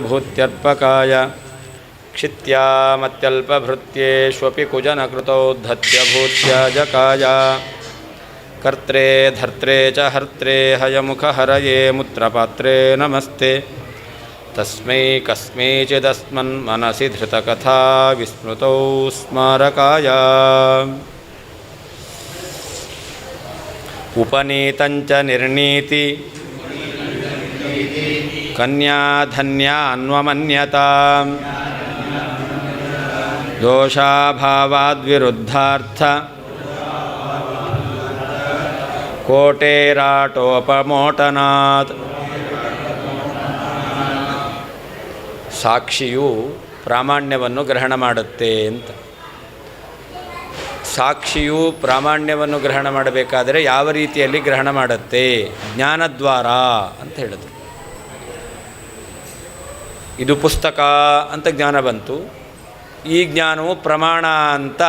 ಭೂತ್ಯರ್ಪಕಾಯ ಕ್ಷಿತ್ಯಾಮತ್ಯಲ್ಪಭೃತ್ಯೇಷ್ವಪಿ ಕುಜನಕೃತೌ ಧತ್ಯಭೂತ್ಯಾಜಕಾಯ ಕರ್ತ್ರೇ ಧರ್ತ್ರೇ ಚ ಹರ್ತ್ರೇ ಹಯಮುಖಹರಯೇ ಮುತ್ರಪಾತ್ರೇ ನಮಸ್ತೆ ತಸ್ಮೈ ಕಸ್ಮೈಚಿದಸ್ಮನ್ ಮನಸಿ ಧೃತಕಥಾ ವಿಸ್ಮೃತೌ ಸ್ಮಾರಕಾಯ ಉಪನೀತಂಚ ನಿರ್ಣೀತಿ ಕನ್ಯಾಧನ್ಯಾನ್ವಮನ್ಯತಾಂ ದೋಷಾಭಾವಾದ್ವಿರುದ್ಧಾರ್ಥ ಕೋಟೇರಾಟೋಪಮೋಟನಾತ್. ಸಾಕ್ಷಿಯು ಪ್ರಾಮಾಣ್ಯವನ್ನು ಗ್ರಹಣ ಮಾಡುತ್ತೆ ಅಂತ. ಸಾಕ್ಷಿಯು ಪ್ರಾಮಾಣ್ಯವನ್ನು ಗ್ರಹಣ ಮಾಡಬೇಕಾದರೆ ಯಾವ ರೀತಿಯಲ್ಲಿ ಗ್ರಹಣ ಮಾಡುತ್ತೆ? ಜ್ಞಾನದ್ವಾರ ಅಂತ ಹೇಳಿದ್ರು. ಇದು ಪುಸ್ತಕ ಅಂತ ಜ್ಞಾನ ಬಂತು. ಈ ಜ್ಞಾನವು ಪ್ರಮಾಣ ಅಂತ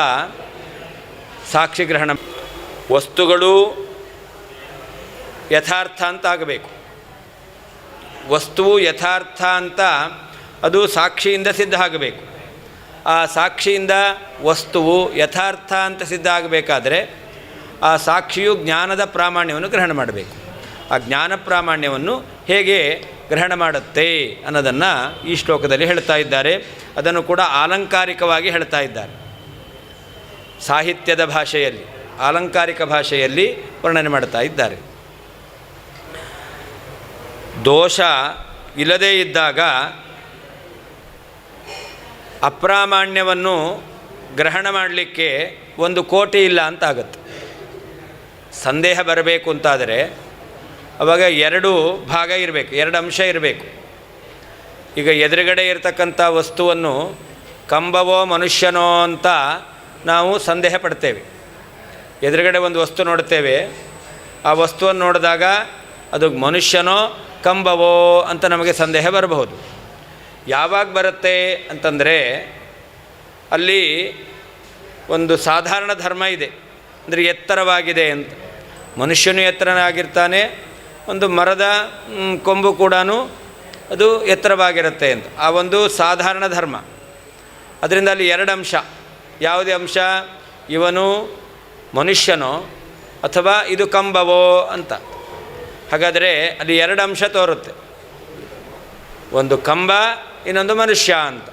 ಸಾಕ್ಷಿ ಗ್ರಹಣ. ವಸ್ತುಗಳು ಯಥಾರ್ಥ ಅಂತ ಆಗಬೇಕು. ವಸ್ತುವು ಯಥಾರ್ಥ ಅಂತ ಅದು ಸಾಕ್ಷಿಯಿಂದ ಸಿದ್ಧ ಆಗಬೇಕು. ಆ ಸಾಕ್ಷಿಯಿಂದ ವಸ್ತುವು ಯಥಾರ್ಥ ಅಂತ ಸಿದ್ಧ ಆಗಬೇಕಾದರೆ ಆ ಸಾಕ್ಷಿಯು ಜ್ಞಾನದ ಪ್ರಾಮಾಣ್ಯವನ್ನು ಗ್ರಹಣ ಮಾಡಬೇಕು. ಆ ಜ್ಞಾನ ಪ್ರಾಮಾಣ್ಯವನ್ನು ಹೇಗೆ ಗ್ರಹಣ ಮಾಡುತ್ತೆ ಅನ್ನೋದನ್ನು ಈ ಶ್ಲೋಕದಲ್ಲಿ ಹೇಳ್ತಾ ಇದ್ದಾರೆ. ಅದನ್ನು ಕೂಡ ಆಲಂಕಾರಿಕವಾಗಿ ಹೇಳ್ತಾ ಇದ್ದಾರೆ. ಸಾಹಿತ್ಯದ ಭಾಷೆಯಲ್ಲಿ, ಆಲಂಕಾರಿಕ ಭಾಷೆಯಲ್ಲಿ ವರ್ಣನೆ ಮಾಡ್ತಾ ಇದ್ದಾರೆ. ದೋಷ ಇಲ್ಲದೇ ಇದ್ದಾಗ ಅಪ್ರಾಮಾಣ್ಯವನ್ನು ಗ್ರಹಣ ಮಾಡಲಿಕ್ಕೆ ಒಂದು ಕೋಟಿ ಇಲ್ಲ ಅಂತ ಆಗುತ್ತೆ. ಸಂದೇಹ ಬರಬೇಕು ಅಂತಾದರೆ ಆವಾಗ ಎರಡು ಭಾಗ ಇರಬೇಕು, ಎರಡು ಅಂಶ ಇರಬೇಕು. ಈಗ ಎದುರುಗಡೆ ಇರತಕ್ಕಂಥ ವಸ್ತುವನ್ನು ಕಂಬವೋ ಮನುಷ್ಯನೋ ಅಂತ ನಾವು ಸಂದೇಹ ಪಡ್ತೇವೆ. ಎದುರುಗಡೆ ಒಂದು ವಸ್ತು ನೋಡ್ತೇವೆ, ಆ ವಸ್ತುವನ್ನು ನೋಡಿದಾಗ ಅದು ಮನುಷ್ಯನೋ ಕಂಬವೋ ಅಂತ ನಮಗೆ ಸಂದೇಹ ಬರಬಹುದು. ಯಾವಾಗ ಬರುತ್ತೆ ಅಂತಂದರೆ ಅಲ್ಲಿ ಒಂದು ಸಾಧಾರಣ ಧರ್ಮ ಇದೆ, ಅಂದರೆ ಎತ್ತರವಾಗಿದೆ ಅಂತ. ಮನುಷ್ಯನು ಎತ್ತರನಾಗಿರ್ತಾನೆ, ಒಂದು ಮರದ ಕೊಂಬು ಕೂಡ ಅದು ಎತ್ತರವಾಗಿರುತ್ತೆ ಅಂತ. ಆ ಒಂದು ಸಾಧಾರಣ ಧರ್ಮ. ಅದರಿಂದ ಅಲ್ಲಿ ಎರಡು ಅಂಶ. ಯಾವುದೇ ಅಂಶ? ಇವನು ಮನುಷ್ಯನೋ ಅಥವಾ ಇದು ಕಂಬವೋ ಅಂತ. ಹಾಗಾದರೆ ಅಲ್ಲಿ ಎರಡು ಅಂಶ ತೋರುತ್ತೆ, ಒಂದು ಕಂಬ, ಇನ್ನೊಂದು ಮನುಷ್ಯ ಅಂತ.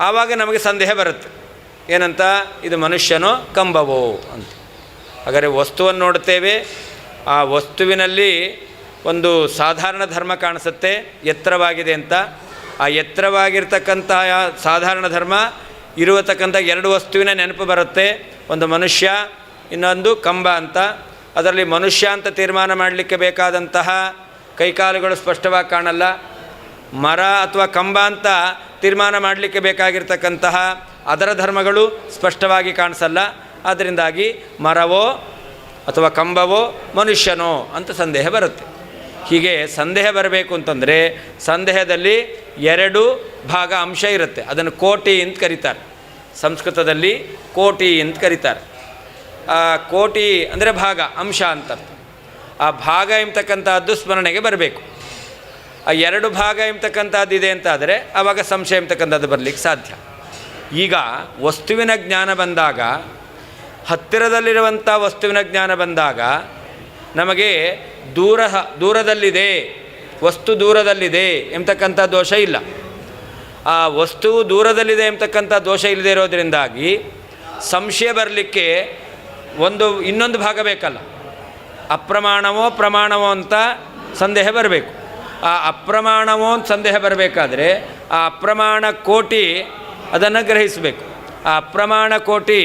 ಆವಾಗ ನಮಗೆ ಸಂದೇಹ ಬರುತ್ತೆ, ಏನಂತ? ಇದು ಮನುಷ್ಯನೋ ಕಂಬವೋ ಅಂತ. ಹಾಗಾದರೆ ವಸ್ತುವನ್ನು ನೋಡ್ತೇವೆ, ಆ ವಸ್ತುವಿನಲ್ಲಿ ಒಂದು ಸಾಧಾರಣ ಧರ್ಮ ಕಾಣಿಸುತ್ತೆ, ಎತ್ತರವಾಗಿದೆ ಅಂತ. ಆ ಎತ್ತರವಾಗಿರ್ತಕ್ಕಂಥ ಸಾಧಾರಣ ಧರ್ಮ ಇರತಕ್ಕಂಥ ಎರಡು ವಸ್ತುವಿನ ನೆನಪು ಬರುತ್ತೆ, ಒಂದು ಮನುಷ್ಯ, ಇನ್ನೊಂದು ಕಂಬ ಅಂತ. ಅದರಲ್ಲಿ ಮನುಷ್ಯ ಅಂತ ತೀರ್ಮಾನ ಮಾಡಲಿಕ್ಕೆ ಬೇಕಾದಂತಹ ಕೈಕಾಲುಗಳು ಸ್ಪಷ್ಟವಾಗಿ ಕಾಣಲ್ಲ. ಮರ ಅಥವಾ ಕಂಬ ಅಂತ ತೀರ್ಮಾನ ಮಾಡಲಿಕ್ಕೆ ಬೇಕಾಗಿರ್ತಕ್ಕಂತಹ ಅದರ ಧರ್ಮಗಳು ಸ್ಪಷ್ಟವಾಗಿ ಕಾಣಿಸಲ್ಲ. ಆದ್ದರಿಂದಾಗಿ ಮರವೋ ಅಥವಾ ಕಂಬವೋ ಮನುಷ್ಯನೋ ಅಂತ ಸಂದೇಹ ಬರುತ್ತೆ. ಹೀಗೆ ಸಂದೇಹ ಬರಬೇಕು ಅಂತಂದರೆ ಸಂದೇಹದಲ್ಲಿ ಎರಡು ಭಾಗ ಅಂಶ ಇರುತ್ತೆ. ಅದನ್ನು ಕೋಟಿ ಅಂತ ಕರೀತಾರೆ. ಸಂಸ್ಕೃತದಲ್ಲಿ ಕೋಟಿ ಅಂತ ಕರೀತಾರೆ. ಆ ಕೋಟಿ ಅಂದರೆ ಭಾಗ, ಅಂಶ ಅಂತ. ಆ ಭಾಗ ಎಂಬತಕ್ಕಂಥದ್ದು ಸ್ಮರಣೆಗೆ ಬರಬೇಕು. ಆ ಎರಡು ಭಾಗ ಎಂಬತಕ್ಕಂಥದ್ದು ಇದೆ ಅಂತಾದರೆ ಆವಾಗ ಸಂಶಯ ಎಂಬತಕ್ಕಂಥದ್ದು ಬರಲಿಕ್ಕೆ ಸಾಧ್ಯ. ಈಗ ವಸ್ತುವಿನ ಜ್ಞಾನ ಬಂದಾಗ, ಹತ್ತಿರದಲ್ಲಿರುವಂಥ ವಸ್ತುವಿನ ಜ್ಞಾನ ಬಂದಾಗ ನಮಗೆ ದೂರದಲ್ಲಿದೆ, ವಸ್ತು ದೂರದಲ್ಲಿದೆ ಎಂಬತಕ್ಕಂಥ ದೋಷ ಇಲ್ಲ. ಆ ವಸ್ತುವು ದೂರದಲ್ಲಿದೆ ಎಂಬತಕ್ಕಂಥ ದೋಷ ಇಲ್ಲದೆ ಇರೋದರಿಂದಾಗಿ ಸಂಶಯ ಬರಲಿಕ್ಕೆ ಇನ್ನೊಂದು ಭಾಗ ಬೇಕಲ್ಲ. ಅಪ್ರಮಾಣವೋ ಪ್ರಮಾಣವೋ ಅಂತ ಸಂದೇಹ ಬರಬೇಕು. ಆ ಅಪ್ರಮಾಣವೋ ಅಂತ ಸಂದೇಹ ಬರಬೇಕಾದ್ರೆ ಆ ಅಪ್ರಮಾಣ ಕೋಟಿ ಅದನ್ನು ಗ್ರಹಿಸಬೇಕು. ಆ ಅಪ್ರಮಾಣ ಕೋಟಿ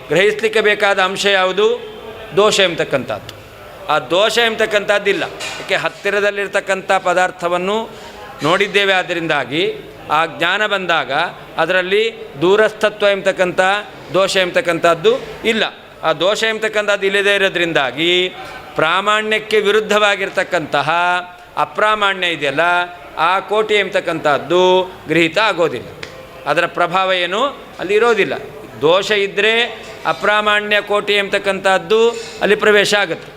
ಗ್ರಹಿಸಲಿಕ್ಕೆ ಬೇಕಾದ ಅಂಶ ಯಾವುದು? ದೋಷ ಎಂಬತಕ್ಕಂಥದ್ದು. ಆ ದೋಷ ಎಂಬತಕ್ಕಂಥದ್ದಿಲ್ಲ. ಯಾಕೆ? ಹತ್ತಿರದಲ್ಲಿರ್ತಕ್ಕಂಥ ಪದಾರ್ಥವನ್ನು ನೋಡಿದ್ದೇವೆ. ಆದ್ದರಿಂದಾಗಿ ಆ ಜ್ಞಾನ ಬಂದಾಗ ಅದರಲ್ಲಿ ದೂರಸ್ಥತ್ವ ಎಂಬತಕ್ಕಂಥ ದೋಷ ಎಂಬತಕ್ಕಂಥದ್ದು ಇಲ್ಲ. ಆ ದೋಷ ಎಂಬತಕ್ಕಂಥದ್ದು ಇಲ್ಲದೇ ಇರೋದ್ರಿಂದಾಗಿ ಪ್ರಾಮಾಣ್ಯಕ್ಕೆ ವಿರುದ್ಧವಾಗಿರ್ತಕ್ಕಂತಹ ಅಪ್ರಾಮಾಣ್ಯ ಇದೆಯಲ್ಲ, ಆ ಕೋಟಿ ಎಂಬತಕ್ಕಂಥದ್ದು ಗೃಹೀತ ಆಗೋದಿಲ್ಲ. ಅದರ ಪ್ರಭಾವ ಏನು ಅಲ್ಲಿ ಇರೋದಿಲ್ಲ. ದೋಷ ಇದ್ದರೆ ಅಪ್ರಾಮಾಣ್ಯ ಕೋಟಿ ಎಂಬತಕ್ಕಂಥದ್ದು ಅಲ್ಲಿ ಪ್ರವೇಶ ಆಗುತ್ತೆ.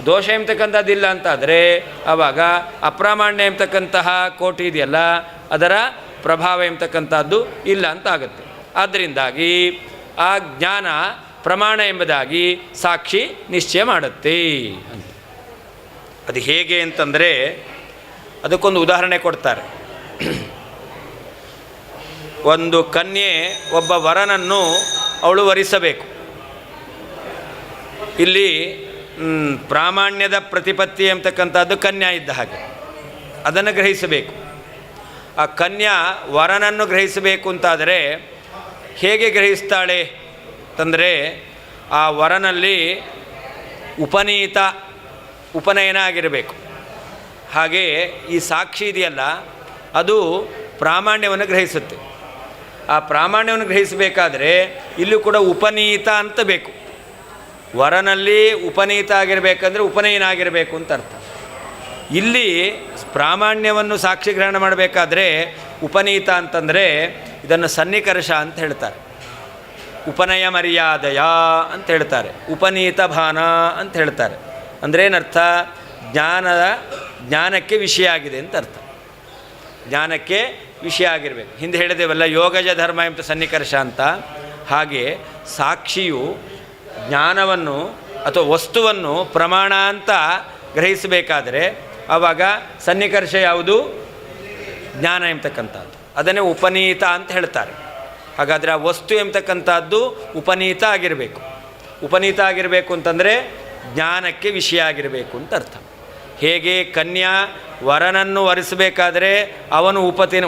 ದೋಷ ಎಂಬತಕ್ಕಂಥದ್ದಿಲ್ಲ ಅಂತಾದರೆ ಆವಾಗ ಅಪ್ರಾಮಾಣ್ಯ ಎಂಬತಕ್ಕಂತಹ ಕೋಟಿ ಇದೆಯಲ್ಲ ಅದರ ಪ್ರಭಾವ ಎಂಬತಕ್ಕಂಥದ್ದು ಇಲ್ಲ ಅಂತ ಆಗುತ್ತೆ. ಆದ್ದರಿಂದಾಗಿ ಆ ಜ್ಞಾನ ಪ್ರಮಾಣ ಎಂಬುದಾಗಿ ಸಾಕ್ಷಿ ನಿಶ್ಚಯ ಮಾಡುತ್ತೆ ಅಂತ. ಅದು ಹೇಗೆ ಅಂತಂದರೆ ಅದಕ್ಕೊಂದು ಉದಾಹರಣೆ ಕೊಡ್ತಾರೆ. ಒಂದು ಕನ್ಯೆ ಒಬ್ಬ ವರನನ್ನು ಅವಳು ವರಿಸಬೇಕು. ಇಲ್ಲಿ ಪ್ರಾಮಾಣ್ಯದ ಪ್ರತಿಪತ್ತಿ ಎಂಬತಕ್ಕಂಥದ್ದು ಕನ್ಯಾ ಇದ್ದ ಹಾಗೆ ಅದನ್ನು ಗ್ರಹಿಸಬೇಕು. ಆ ಕನ್ಯಾ ವರನನ್ನು ಗ್ರಹಿಸಬೇಕು ಅಂತಾದರೆ ಹೇಗೆ ಗ್ರಹಿಸ್ತಾಳೆ ಅಂತಂದರೆ ಆ ವರನಲ್ಲಿ ಉಪನಯನ ಆಗಿರಬೇಕು. ಹಾಗೆ ಈ ಸಾಕ್ಷಿ ಇದೆಯಲ್ಲ ಅದು ಪ್ರಾಮಾಣ್ಯವನ್ನು ಗ್ರಹಿಸುತ್ತೆ. ಆ ಪ್ರಾಮಾಣ್ಯವನ್ನು ಗ್ರಹಿಸಬೇಕಾದ್ರೆ ಇಲ್ಲೂ ಕೂಡ ಉಪನೀತ ಅಂತ ಬೇಕು. ವರನಲ್ಲಿ ಉಪನೀತ ಆಗಿರಬೇಕಂದ್ರೆ ಉಪನಯನ ಆಗಿರಬೇಕು ಅಂತ ಅರ್ಥ. ಇಲ್ಲಿ ಪ್ರಾಮಾಣ್ಯವನ್ನು ಸಾಕ್ಷಿ ಗ್ರಹಣ ಮಾಡಬೇಕಾದ್ರೆ ಉಪನೀತ ಅಂತಂದರೆ ಇದನ್ನು ಸನ್ನಿಕರ್ಷ ಅಂತ ಹೇಳ್ತಾರೆ. ಉಪನಯ ಮರ್ಯಾದೆಯ ಅಂತ ಹೇಳ್ತಾರೆ. ಉಪನೀತ ಭಾನ ಅಂತ ಹೇಳ್ತಾರೆ. ಅಂದರೆ ಏನರ್ಥ? ಜ್ಞಾನಕ್ಕೆ ವಿಷಯ ಆಗಿದೆ ಅಂತ ಅರ್ಥ. ಜ್ಞಾನಕ್ಕೆ ವಿಷಯ ಆಗಿರಬೇಕು. ಹಿಂದೆ ಹೇಳಿದೆವಲ್ಲ ಯೋಗಜ ಧರ್ಮ ಎಂಬ ಸನ್ನಿಕರ್ಷ ಅಂತ. ಹಾಗೆ ಸಾಕ್ಷಿಯು ಜ್ಞಾನವನ್ನು ಅಥವಾ ವಸ್ತುವನ್ನು ಪ್ರಮಾಣ ಅಂತ ಗ್ರಹಿಸಬೇಕಾದರೆ ಆವಾಗ ಸನ್ನಿಕರ್ಷ ಯಾವುದು? ಜ್ಞಾನ ಎಂಬತಕ್ಕಂಥದ್ದು. ಅದನ್ನೇ ಉಪನೀತ ಅಂತ ಹೇಳ್ತಾರೆ. ಹಾಗಾದರೆ ಆ ವಸ್ತು ಎಂಬತಕ್ಕಂಥದ್ದು ಉಪನೀತ ಆಗಿರಬೇಕು. ಉಪನೀತ ಆಗಿರಬೇಕು ಅಂತಂದರೆ ಜ್ಞಾನಕ್ಕೆ ವಿಷಯ ಆಗಿರಬೇಕು ಅಂತ ಅರ್ಥ. ಹೇಗೆ ಕನ್ಯಾ ವರನನ್ನು ವರಿಸಬೇಕಾದರೆ ಅವನು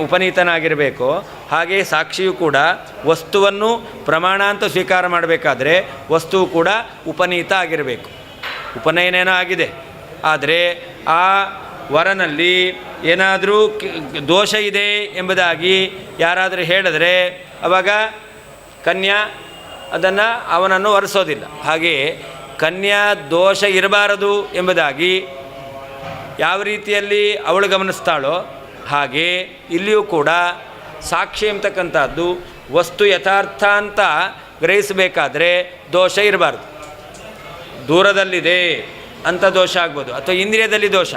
ಉಪನೀತನಾಗಿರಬೇಕು, ಹಾಗೆ ಸಾಕ್ಷಿಯು ಕೂಡ ವಸ್ತುವನ್ನು ಪ್ರಮಾಣ ಅಂತ ಸ್ವೀಕಾರ ಮಾಡಬೇಕಾದ್ರೆ ವಸ್ತುವು ಕೂಡ ಉಪನೀತ ಆಗಿರಬೇಕು. ಉಪನಯನೇನೋ ಆಗಿದೆ, ಆದರೆ ಆ ವರನಲ್ಲಿ ಏನಾದರೂ ದೋಷ ಇದೆ ಎಂಬುದಾಗಿ ಯಾರಾದರೂ ಹೇಳಿದ್ರೆ ಆವಾಗ ಕನ್ಯಾ ಅದನ್ನು ಅವನನ್ನು ವರಿಸೋದಿಲ್ಲ. ಹಾಗೆಯೇ ಕನ್ಯಾ ದೋಷ ಇರಬಾರದು ಎಂಬುದಾಗಿ ಯಾವ ರೀತಿಯಲ್ಲಿ ಅವಳು ಗಮನಿಸ್ತಾಳೋ ಹಾಗೆ ಇಲ್ಲಿಯೂ ಕೂಡ ಸಾಕ್ಷಿ ಎಂಬತಕ್ಕಂಥದ್ದು ವಸ್ತು ಯಥಾರ್ಥ ಅಂತ ಗ್ರಹಿಸಬೇಕಾದ್ರೆ ದೋಷ ಇರಬಾರ್ದು. ದೂರದಲ್ಲಿದೆ ಅಂತ ದೋಷ ಆಗ್ಬೋದು, ಅಥವಾ ಇಂದ್ರಿಯದಲ್ಲಿ ದೋಷ.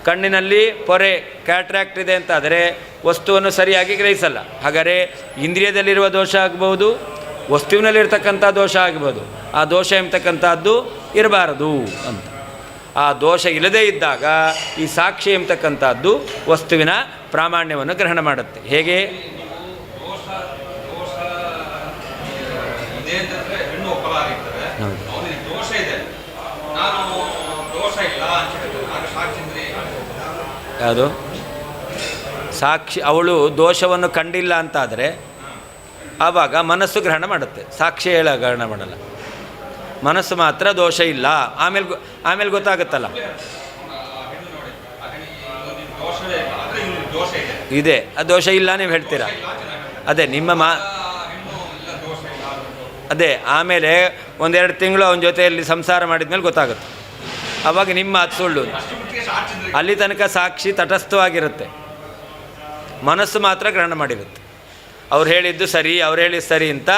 ಕಣ್ಣಿನಲ್ಲಿ ಪೊರೆ ಕ್ಯಾಟ್ರಾಕ್ಟ್ ಇದೆ ಅಂತಾದರೆ ವಸ್ತುವನ್ನು ಸರಿಯಾಗಿ ಗ್ರಹಿಸಲ್ಲ. ಹಾಗಾದರೆ ಇಂದ್ರಿಯದಲ್ಲಿರುವ ದೋಷ ಆಗ್ಬೋದು, ವಸ್ತುವಿನಲ್ಲಿರ್ತಕ್ಕಂಥ ದೋಷ ಆಗ್ಬೋದು. ಆ ದೋಷ ಎಂಬತಕ್ಕಂಥದ್ದು ಇರಬಾರದು ಅಂತ. ಆ ದೋಷ ಇಲ್ಲದೇ ಇದ್ದಾಗ ಈ ಸಾಕ್ಷಿ ಎಂಬತಕ್ಕಂಥದ್ದು ವಸ್ತುವಿನ ಪ್ರಾಮಾಣ್ಯವನ್ನು ಗ್ರಹಣ ಮಾಡುತ್ತೆ. ಹೇಗೆ? ಯಾವುದು? ಸಾಕ್ಷಿ ಅವಳು ದೋಷವನ್ನು ಕಂಡಿಲ್ಲ ಅಂತಾದರೆ ಆವಾಗ ಮನಸ್ಸು ಗ್ರಹಣ ಮಾಡುತ್ತೆ, ಸಾಕ್ಷಿ ಗ್ರಹಣ ಮಾಡಲ್ಲ. ಮನಸ್ಸು ಮಾತ್ರ ದೋಷ ಇಲ್ಲ, ಆಮೇಲೆ ಗೊತ್ತಾಗುತ್ತಲ್ಲ ಇದೆ, ಆ ದೋಷ ಇಲ್ಲ ನೀವು ಹೇಳ್ತೀರಾ. ಅದೇ ನಿಮ್ಮ ಅದೇ ಆಮೇಲೆ ಒಂದೆರಡು ತಿಂಗಳು ಅವನ ಜೊತೆಯಲ್ಲಿ ಸಂಸಾರ ಮಾಡಿದ್ಮೇಲೆ ಗೊತ್ತಾಗುತ್ತೆ. ಆವಾಗ ನಿಮ್ಮ ಮಾತು ಸುಳ್ಳು. ಅಲ್ಲಿ ತನಕ ಸಾಕ್ಷಿ ತಟಸ್ಥವಾಗಿರುತ್ತೆ, ಮನಸ್ಸು ಮಾತ್ರ ಗ್ರಹಣ ಮಾಡಿರುತ್ತೆ. ಅವ್ರು ಹೇಳಿದ್ದು ಸರಿ, ಅವ್ರು ಹೇಳಿದ್ದು ಸರಿ ಅಂತ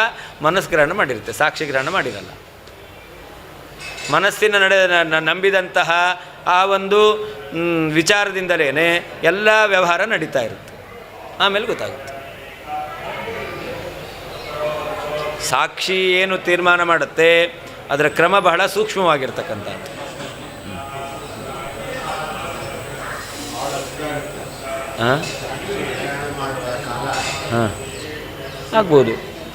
ಮನಸ್ಸು ಗ್ರಹಣ ಮಾಡಿರುತ್ತೆ, ಸಾಕ್ಷಿ ಗ್ರಹಣ ಮಾಡಿರಲ್ಲ. ಮನಸ್ಸಿನ ನಂಬಿದಂತಹ ಆ ಒಂದು ವಿಚಾರದಿಂದಲೇ ಎಲ್ಲ ವ್ಯವಹಾರ ನಡೀತಾ ಇರುತ್ತೆ. ಆಮೇಲೆ ಗೊತ್ತಾಗುತ್ತೆ. ಸಾಕ್ಷಿ ಏನು ತೀರ್ಮಾನ ಮಾಡುತ್ತೆ ಅದರ ಕ್ರಮ ಬಹಳ ಸೂಕ್ಷ್ಮವಾಗಿರ್ತಕ್ಕಂಥದ್ದು.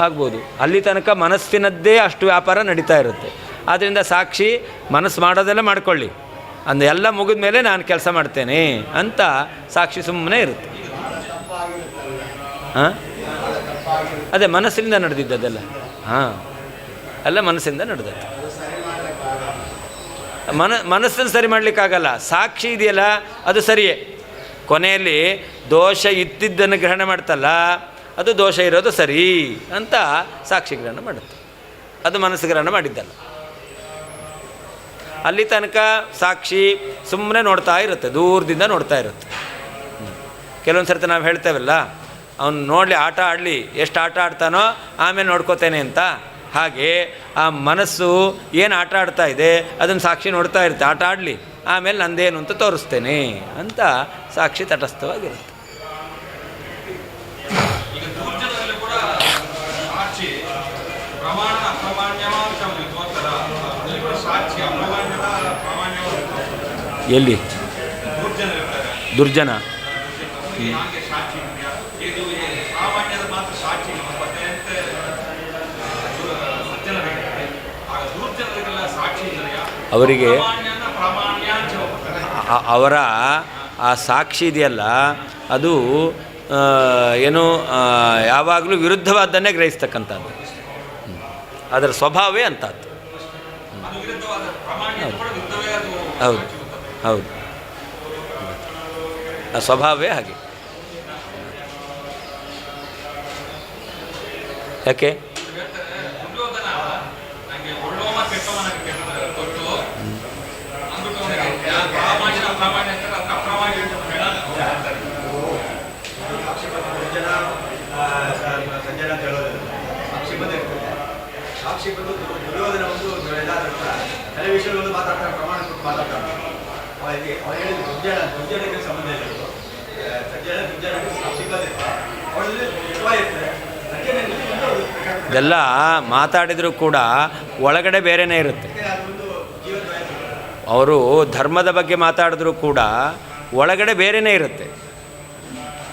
ಆಗ್ಬೋದು. ಅಲ್ಲಿ ತನಕ ಮನಸ್ಸಿನದ್ದೇ ಅಷ್ಟು ವ್ಯಾಪಾರ ನಡೀತಾ ಇರುತ್ತೆ. ಆದ್ದರಿಂದ ಸಾಕ್ಷಿ ಮನಸ್ಸು ಮಾಡೋದೆಲ್ಲ ಮಾಡ್ಕೊಳ್ಳಿ, ಅಂದ ಎಲ್ಲ ಮುಗಿದ ಮೇಲೆ ನಾನು ಕೆಲಸ ಮಾಡ್ತೇನೆ ಅಂತ ಸಾಕ್ಷಿ ಸುಮ್ಮನೆ ಇರುತ್ತೆ. ಅದೇ ಮನಸ್ಸಿನಿಂದ ನಡೆದಿದ್ದದೆಲ್ಲ. ಎಲ್ಲ ಮನಸ್ಸಿಂದ ನಡೆದದ್ದು. ಮನಸ್ಸನ್ನು ಸರಿ ಮಾಡಲಿಕ್ಕಾಗಲ್ಲ. ಸಾಕ್ಷಿ ಇದೆಯಲ್ಲ ಅದು ಸರಿಯೇ, ಕೊನೆಯಲ್ಲಿ ದೋಷ ಇತ್ತಿದ್ದನ್ನು ಗ್ರಹಣ ಮಾಡ್ತಲ್ಲ ಅದು ದೋಷ ಇರೋದು ಸರಿ ಅಂತ ಸಾಕ್ಷಿ ಗ್ರಹಣ ಮಾಡುತ್ತೆ. ಅದು ಮನಸ್ಸು ಗ್ರಹಣ ಮಾಡಿದ್ದಲ್ಲ. ಅಲ್ಲಿ ತನಕ ಸಾಕ್ಷಿ ಸುಮ್ಮನೆ ನೋಡ್ತಾ ಇರುತ್ತೆ, ದೂರದಿಂದ ನೋಡ್ತಾ ಇರುತ್ತೆ. ಕೆಲವೊಂದು ಸರ್ತಿ ನಾವು ಹೇಳ್ತೇವಲ್ಲ, ಅವನು ನೋಡಲಿ, ಆಟ ಆಡಲಿ, ಎಷ್ಟು ಆಟ ಆಡ್ತಾನೋ ಆಮೇಲೆ ನೋಡ್ಕೋತೇನೆ ಅಂತ. ಹಾಗೆ ಆ ಮನಸ್ಸು ಏನು ಆಟ ಆಡ್ತಾ ಇದೆ ಅದನ್ನು ಸಾಕ್ಷಿ ನೋಡ್ತಾ ಇರುತ್ತೆ. ಆಟ ಆಡಲಿ, ಆಮೇಲೆ ನಂದೇನು ಅಂತ ತೋರಿಸ್ತೇನೆ ಅಂತ ಸಾಕ್ಷಿ ತಟಸ್ಥವಾಗಿರುತ್ತೆ. ಎಲ್ಲಿ ದುರ್ಜನ ಅವರಿಗೆ ಅವರ ಆ ಸಾಕ್ಷಿ ಇದೆಯಲ್ಲ ಅದು ಏನು ಯಾವಾಗಲೂ ವಿರುದ್ಧವಾದ್ದನ್ನೇ ಗ್ರಹಿಸ್ತಕ್ಕಂಥದ್ದು. ಅದರ ಸ್ವಭಾವವೇ ಅಂಥದ್ದು. ಹೌದು ಹೌದು, ಆ ಸ್ವಭಾವವೇ ಹಾಗೆ. ಯಾಕೆ ಸಾಕ್ಷಿ ಬಂದು ದುರ್ಯೋಧನ ಒಂದು ಎಲ್ಲ ವಿಷಯಗಳು ಮಾತಾಡ್ತಾರೆ, ಪ್ರಮಾಣ ಕೊಟ್ಟು ಮಾತಾಡ್ತಾರೆ. ಅವ್ರು ಹೇಳಿದ್ರು ದುರ್ಜನಕ್ಕೆ ಸಂಬಂಧ ಇಲ್ಲ, ದುರ್ಜನಕ್ಕೆ ಸಾಕ್ಷಿ ಬಂದಿದೆ ಅವಳಲ್ಲಿ ಇರ್ತದೆ. ಇದೆಲ್ಲ ಮಾತಾಡಿದರೂ ಕೂಡ ಒಳಗಡೆ ಬೇರೆಯೇ ಇರುತ್ತೆ. ಅವರು ಧರ್ಮದ ಬಗ್ಗೆ ಮಾತಾಡಿದ್ರೂ ಕೂಡ ಒಳಗಡೆ ಬೇರೆಯೇ ಇರುತ್ತೆ.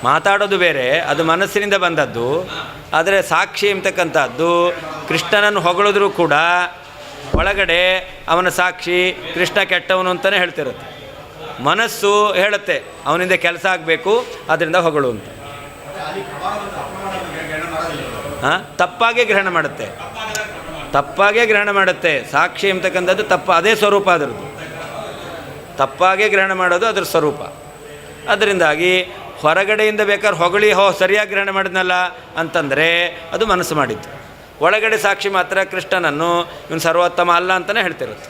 ಮಾತಾಡೋದು ಬೇರೆ, ಅದು ಮನಸ್ಸಿನಿಂದ ಬಂದದ್ದು. ಆದರೆ ಸಾಕ್ಷಿ ಎಂಬತಕ್ಕಂಥದ್ದು ಕೃಷ್ಣನನ್ನು ಹೊಗಳಿದ್ರೂ ಕೂಡ ಒಳಗಡೆ ಅವನ ಸಾಕ್ಷಿ ಕೃಷ್ಣ ಕೆಟ್ಟವನು ಅಂತಲೇ ಹೇಳ್ತಿರುತ್ತೆ. ಮನಸ್ಸು ಹೇಳುತ್ತೆ ಅವನಿಂದ ಕೆಲಸ ಆಗಬೇಕು, ಅದರಿಂದ ಹೊಗಳು ಅಂತ. ತಪ್ಪಾಗೇ ಗ್ರಹಣ ಮಾಡುತ್ತೆ, ತಪ್ಪಾಗೇ ಗ್ರಹಣ ಮಾಡುತ್ತೆ. ಸಾಕ್ಷಿ ಎಂಬತಕ್ಕಂಥದ್ದು ಅದೇ ಸ್ವರೂಪ ಅದರದ್ದು. ತಪ್ಪಾಗೇ ಗ್ರಹಣ ಮಾಡೋದು ಅದರ ಸ್ವರೂಪ. ಅದರಿಂದಾಗಿ ಹೊರಗಡೆಯಿಂದ ಬೇಕಾದ್ರೆ ಹೊಗಳಿ ಸರಿಯಾಗಿ ಗ್ರಹಣ ಮಾಡಿದ್ನಲ್ಲ ಅಂತಂದರೆ ಅದು ಮನಸ್ಸು ಮಾಡಿದ್ದು. ಒಳಗಡೆ ಸಾಕ್ಷಿ ಮಾತ್ರ ಕೃಷ್ಣನನ್ನು ಇವನು ಸರ್ವೋತ್ತಮ ಅಲ್ಲ ಅಂತಲೇ ಹೇಳ್ತಿರುತ್ತೆ.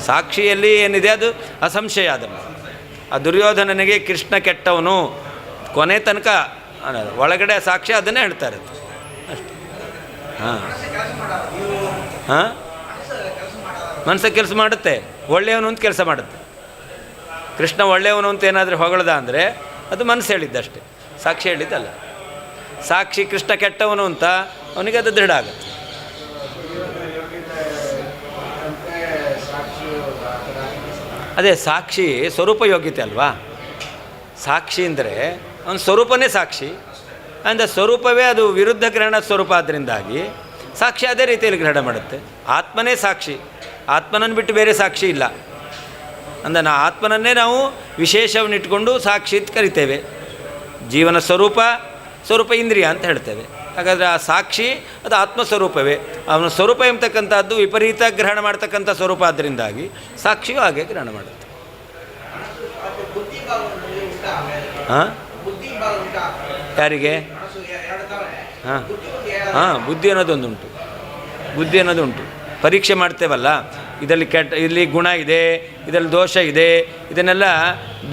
ಸಾಕ್ಷಿಯಲ್ಲಿ ಏನಿದೆ ಅದು ಅಸಂಶಯ. ಅದನ್ನು ಆ ದುರ್ಯೋಧನನಿಗೆ ಕೃಷ್ಣ ಕೆಟ್ಟವನು ಕೊನೆ ತನಕ ಒಳಗಡೆ ಸಾಕ್ಷಿ ಅದನ್ನೇ ಹೇಳ್ತಾ ಇರುತ್ತೆ ಅಷ್ಟೆ. ಮನಸ್ಸು ಕೆಲಸ ಮಾಡುತ್ತೆ, ಒಳ್ಳೆಯವನು ಅಂತ ಕೆಲಸ ಮಾಡುತ್ತೆ. ಕೃಷ್ಣ ಒಳ್ಳೆಯವನು ಅಂತ ಏನಾದರೂ ಹೊಗಳದ ಅಂದರೆ ಅದು ಮನಸ್ಸು ಹೇಳಿದ್ದಷ್ಟೇ, ಸಾಕ್ಷಿ ಹೇಳಿದ್ದಲ್ಲ. ಸಾಕ್ಷಿ ಕೃಷ್ಣ ಕೆಟ್ಟವನು ಅಂತ ಅವನಿಗೆ ಅದು ದೃಢ ಆಗುತ್ತೆ. ಅದೇ ಸಾಕ್ಷಿ ಸ್ವರೂಪ ಯೋಗ್ಯತೆ ಅಲ್ವಾ. ಸಾಕ್ಷಿ ಅಂದರೆ ಅವನ ಸ್ವರೂಪನೇ ಸಾಕ್ಷಿ. ಅಂದರೆ ಸ್ವರೂಪವೇ ಅದು ವಿರುದ್ಧ ಗ್ರಹಣ ಸ್ವರೂಪ. ಆದ್ದರಿಂದಾಗಿ ಸಾಕ್ಷಿ ಅದೇ ರೀತಿಯಲ್ಲಿ ಗ್ರಹಣ ಮಾಡುತ್ತೆ. ಆತ್ಮನೇ ಸಾಕ್ಷಿ, ಆತ್ಮನನ್ನು ಬಿಟ್ಟು ಬೇರೆ ಸಾಕ್ಷಿ ಇಲ್ಲ. ಅಂದರೆ ಆತ್ಮನನ್ನೇ ನಾವು ವಿಶೇಷವನ್ನಿಟ್ಕೊಂಡು ಸಾಕ್ಷಿ ಅಂತ ಕರಿತೇವೆ. ಜೀವನ ಸ್ವರೂಪ ಇಂದ್ರಿಯ ಅಂತ ಹೇಳ್ತೇವೆ. ಹಾಗಾದರೆ ಆ ಸಾಕ್ಷಿ ಅದು ಆತ್ಮಸ್ವರೂಪವೇ. ಅವನ ಸ್ವರೂಪ ಎಂಬತಕ್ಕಂಥದ್ದು ವಿಪರೀತ ಗ್ರಹಣ ಮಾಡ್ತಕ್ಕಂಥ ಸ್ವರೂಪ. ಆದ್ದರಿಂದಾಗಿ ಸಾಕ್ಷಿಯೂ ಹಾಗೆ ಗ್ರಹಣ ಮಾಡುತ್ತೆ. ಯಾರಿಗೆ? ಬುದ್ಧಿ ಅನ್ನೋದೊಂದುಂಟು. ಬುದ್ಧಿ ಅನ್ನೋದುಂಟು. ಪರೀಕ್ಷೆ ಮಾಡ್ತೇವಲ್ಲ, ಇದರಲ್ಲಿ ಇಲ್ಲಿ ಗುಣ ಇದೆ, ಇದರಲ್ಲಿ ದೋಷ ಇದೆ, ಇದನ್ನೆಲ್ಲ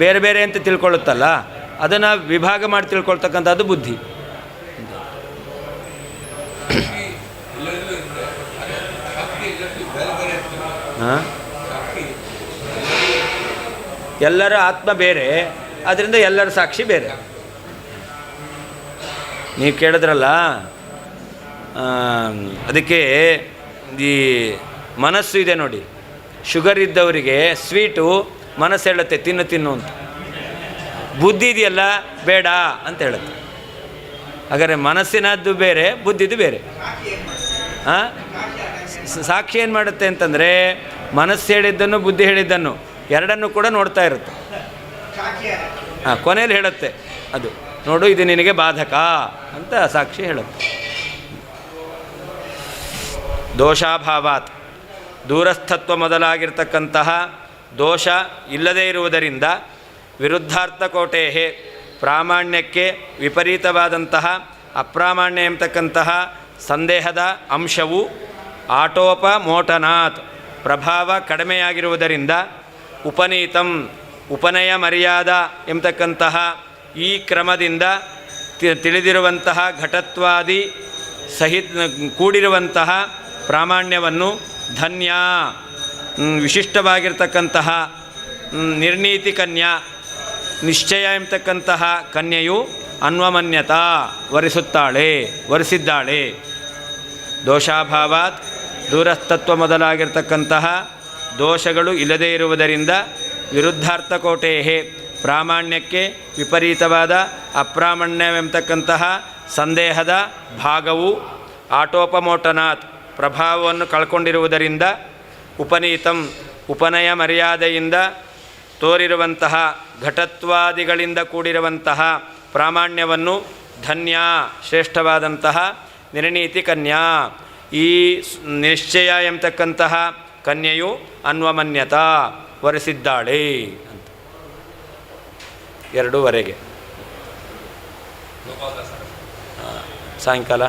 ಬೇರೆ ಬೇರೆ ಅಂತ ತಿಳ್ಕೊಳ್ಳುತ್ತಲ್ಲ, ಅದನ್ನು ವಿಭಾಗ ಮಾಡಿ ತಿಳ್ಕೊಳ್ತಕ್ಕಂಥದ್ದು ಬುದ್ಧಿ. ಎಲ್ಲರ ಆತ್ಮ ಬೇರೆ, ಅದರಿಂದ ಎಲ್ಲರ ಸಾಕ್ಷಿ ಬೇರೆ. ನೀವು ಕೇಳಿದ್ರಲ್ಲ, ಅದಕ್ಕೆ ಈ ಮನಸ್ಸು ಇದೆ ನೋಡಿ. ಶುಗರ್ ಇದ್ದವರಿಗೆ ಸ್ವೀಟು ಮನಸ್ಸು ಹೇಳುತ್ತೆ ತಿನ್ನು ಅಂತ. ಬುದ್ಧಿ ಇದೆಯಲ್ಲ ಬೇಡ ಅಂತ ಹೇಳುತ್ತೆ. ಹಾಗಾದರೆ ಮನಸ್ಸಿನದ್ದು ಬೇರೆ, ಬುದ್ಧಿದು ಬೇರೆ. ಸಾಕ್ಷಿ ಏನು ಮಾಡುತ್ತೆ ಅಂತಂದರೆ ಮನಸ್ಸು ಹೇಳಿದ್ದನ್ನು ಬುದ್ಧಿ ಹೇಳಿದ್ದನ್ನು ಎರಡನ್ನೂ ಕೂಡ ನೋಡ್ತಾ ಇರುತ್ತೆ. ಕೊನೆಯಲ್ಲಿ ಹೇಳುತ್ತೆ ಅದು, ನೋಡು ಇದು ನಿನಗೆ ಬಾಧಕ ಅಂತ ಸಾಕ್ಷಿ ಹೇಳುತ್ತೆ. ದೋಷಾಭಾವಾತ್, ದೂರಸ್ಥತ್ವ ಮೊದಲಾಗಿರ್ತಕ್ಕಂತಹ ದೋಷ ಇಲ್ಲದೇ ಇರುವುದರಿಂದ ವಿರುದ್ಧಾರ್ಥ ಕೋಟೆಯೇ ಪ್ರಾಮಾಣ್ಯಕ್ಕೆ ವಿಪರೀತವಾದಂತಹ ಅಪ್ರಾಮಾಣ್ಯ ಎಂಬತಕ್ಕಂತಹ ಸಂದೇಹದ ಅಂಶವು ಆಟೋಪಮೋಟನಾತ್ ಪ್ರಭಾವ ಕಡಿಮೆಯಾಗಿರುವುದರಿಂದ ಉಪನೀತಂ ಉಪನಯ ಮರ್ಯಾದ ಎಂಬತಕ್ಕಂತಹ ಈ ಕ್ರಮದಿಂದ ತಿಳಿದಿರುವಂತಹ ಘಟತ್ವಾದಿ ಕೂಡಿರುವಂತಹ ಪ್ರಾಮಾಣ್ಯವನ್ನು ಧನ್ಯ ವಿಶಿಷ್ಟವಾಗಿರ್ತಕ್ಕಂತಹ ನಿರ್ಣೀತಿ ಕನ್ಯಾ ನಿಶ್ಚಯ ಎಂಬತಕ್ಕಂತಹ ಕನ್ಯೆಯು ಅನ್ವಮನ್ಯತಾ ವರಿಸಿದ್ದಾಳೆ. ದೋಷಾಭಾವಾತ್ ದೂರಸ್ತತ್ವ ಮೊದಲಾಗಿರ್ತಕ್ಕಂತಹ ದೋಷಗಳು ಇಲ್ಲದೇ ಇರುವುದರಿಂದ ವಿರುದ್ಧಾರ್ಥಕೋಟೇ ಪ್ರಾಮಾಣ್ಯಕ್ಕೆ ವಿಪರೀತವಾದ ಅಪ್ರಾಮಾಣ್ಯವೆಂಬತಕ್ಕಂತಹ ಸಂದೇಹದ ಭಾಗವು ಆಟೋಪಮೋಟನಾತ್ ಪ್ರಭಾವವನ್ನು ಕಳ್ಕೊಂಡಿರುವುದರಿಂದ ಉಪನೀತಂ ಉಪನಯ ಮರ್ಯಾದೆಯಿಂದ ತೋರಿರುವಂತಹ ಘಟತ್ವಾದಿಗಳಿಂದ ಕೂಡಿರುವಂತಹ ಪ್ರಾಮಾಣ್ಯವನ್ನು ಧನ್ಯ ಶ್ರೇಷ್ಠವಾದಂತಹ ನಿರ್ಣೀತಿ ಕನ್ಯಾ ಈ ನಿಶ್ಚಯ ಎಂಬತಕ್ಕಂತಹ ಕನ್ಯೆಯು ಅನ್ವಮನ್ಯತಾ ವರಿಸಿದ್ದಾಳೆ ಅಂತ 2:15 ಸಾಯಂಕಾಲ